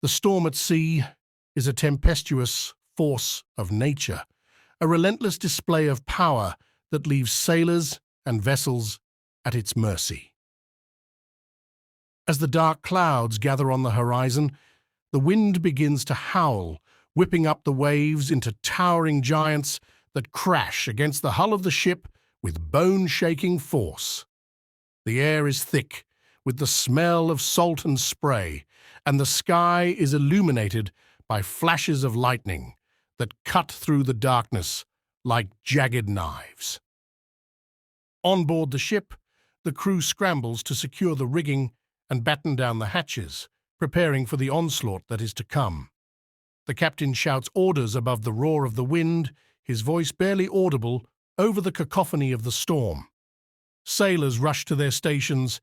The storm at sea is a tempestuous force of nature, a relentless display of power that leaves sailors and vessels at its mercy. As the dark clouds gather on the horizon, the wind begins to howl, whipping up the waves into towering giants that crash against the hull of the ship with bone-shaking force. The air is thick with the smell of salt and spray, and the sky is illuminated by flashes of lightning that cut through the darkness like jagged knives. On board the ship, the crew scrambles to secure the rigging and batten down the hatches, preparing for the onslaught that is to come. The captain shouts orders above the roar of the wind, his voice barely audible over the cacophony of the storm. Sailors rush to their stations,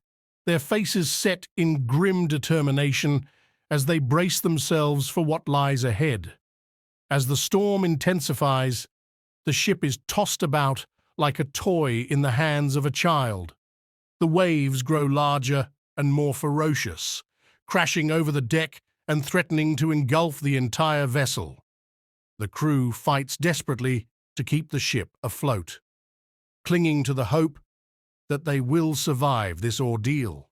their faces set in grim determination as they brace themselves for what lies ahead. As the storm intensifies, the ship is tossed about like a toy in the hands of a child. The waves grow larger and more ferocious, crashing over the deck and threatening to engulf the entire vessel. The crew fights desperately to keep the ship afloat, clinging to the hope that they will survive this ordeal.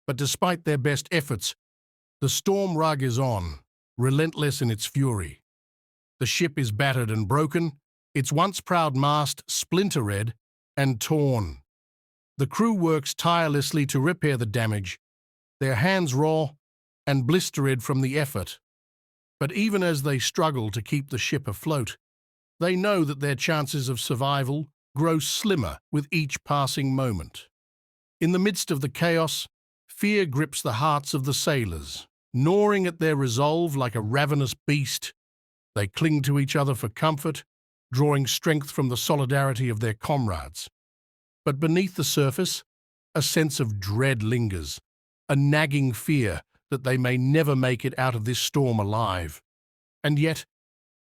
But despite their best efforts, the storm rug is on, relentless in its fury. The ship is battered and broken, its once proud mast splintered and torn. The crew works tirelessly to repair the damage, their hands raw and blistered from the effort. But even as they struggle to keep the ship afloat, they know that their chances of survival grow slimmer with each passing moment. In the midst of the chaos, fear grips the hearts of the sailors. Gnawing at their resolve like a ravenous beast, they cling to each other for comfort, drawing strength from the solidarity of their comrades. But beneath the surface, a sense of dread lingers, a nagging fear that they may never make it out of this storm alive. And yet,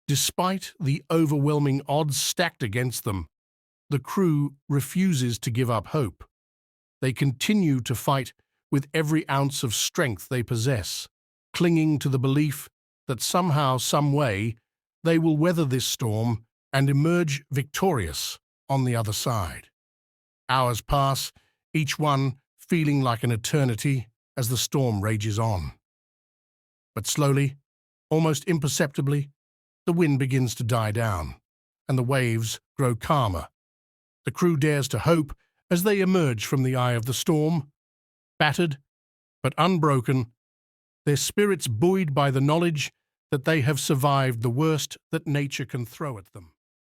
despite the overwhelming odds stacked against them, the crew refuses to give up hope. They continue to fight with every ounce of strength they possess, clinging to the belief that somehow, some way, they will weather this storm and emerge victorious on the other side. Hours pass, each one feeling like an eternity as the storm rages on. But slowly, almost imperceptibly, the wind begins to die down, and the waves grow calmer. The crew dares to hope as they emerge from the eye of the storm, battered but unbroken, their spirits buoyed by the knowledge that they have survived the worst that nature can throw at them.